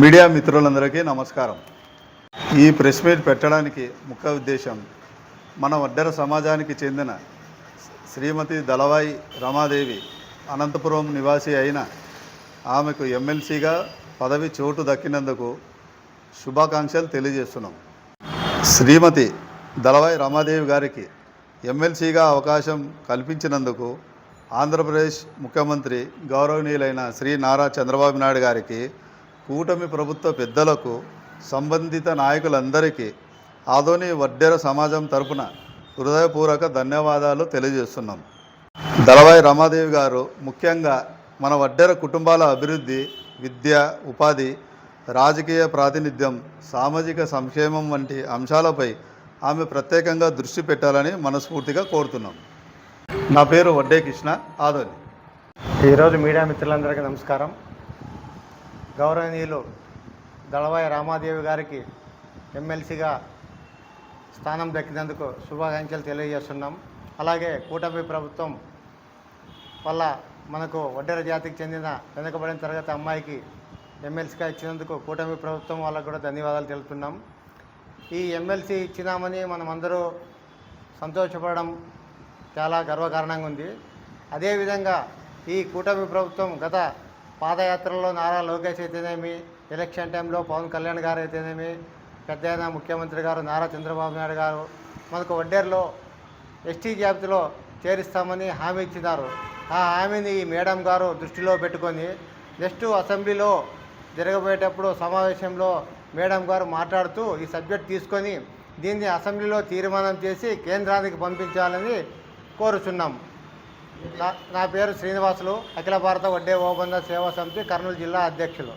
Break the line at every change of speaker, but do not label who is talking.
Media మిత్రులందరికీ నమస్కారం. ఈ ప్రెస్ మీట్ పెట్టడానికి ముఖ్య ఉద్దేశం మన వడ్డెర సమాజానికి చెందిన శ్రీమతి దళవాయి రమాదేవి అనంతపురం నివాసి అయిన ఆమెకు ఎమ్మెల్సీగా పదవి చోటు దక్కినందుకు శుభాకాంక్షలు తెలియజేస్తున్నాం. శ్రీమతి దళవాయి రమాదేవి గారికి ఎమ్మెల్సీగా అవకాశం కల్పించినందుకు ఆంధ్రప్రదేశ్ ముఖ్యమంత్రి గౌరవనీయులైన శ్రీ నారా చంద్రబాబు నాయుడు గారికి, కూటమి ప్రభుత్వ పెద్దలకు, సంబంధిత నాయకులందరికీ ఆదోని వడ్డెర సమాజం తరపున హృదయపూర్వక ధన్యవాదాలు తెలియజేస్తున్నాం. దళవాయి రమాదేవి గారు ముఖ్యంగా మన వడ్డెర కుటుంబాల అభివృద్ధి, విద్య, ఉపాధి, రాజకీయ ప్రాతినిధ్యం, సామాజిక సంక్షేమం వంటి అంశాలపై ఆమె ప్రత్యేకంగా దృష్టి పెట్టాలని మనస్ఫూర్తిగా కోరుతున్నాం. నా పేరు వడ్డే కృష్ణ, ఆదోని.
ఈరోజు మీడియా మిత్రులందరికీ నమస్కారం. గౌరవనీయులు దళవాయి రామాదేవి గారికి ఎమ్మెల్సీగా స్థానం దక్కినందుకు శుభాకాంక్షలు తెలియజేస్తున్నాం. అలాగే కూటమి ప్రభుత్వం వల్ల మనకు వడ్డెర జాతికి చెందిన వెనుకబడిన తరగతి అమ్మాయికి ఎమ్మెల్సీగా ఇచ్చినందుకు కూటమి ప్రభుత్వం వాళ్ళకు కూడా ధన్యవాదాలు తెలుపుతున్నాం. ఈ ఎమ్మెల్సీ ఇచ్చినామని మనమందరూ సంతోషపడడం చాలా గర్వకారణంగా ఉంది. అదేవిధంగా ఈ కూటమి ప్రభుత్వం గత పాదయాత్రలో నారా లోకేష్ అయితేనేమి, ఎలక్షన్ టైంలో పవన్ కళ్యాణ్ గారు అయితేనేమి, పెద్దయిన ముఖ్యమంత్రి గారు నారా చంద్రబాబు నాయుడు గారు మనకు వడ్డేరులో ఎస్టీ జాబితాలో చేరిస్తామని హామీ ఇచ్చినారు. ఆ హామీని ఈ మేడం గారు దృష్టిలో పెట్టుకొని నెక్స్ట్ అసెంబ్లీలో జరగబోయేటప్పుడు సమావేశంలో మేడం గారు మాట్లాడుతూ ఈ సబ్జెక్ట్ తీసుకొని దీన్ని అసెంబ్లీలో తీర్మానం చేసి కేంద్రానికి పంపించాలని కోరుచున్నాం. నా పేరు శ్రీనివాసులు, అఖిల భారత వడ్డే ఓబంద సేవా సమితి కర్నూలు జిల్లా అధ్యక్షులు.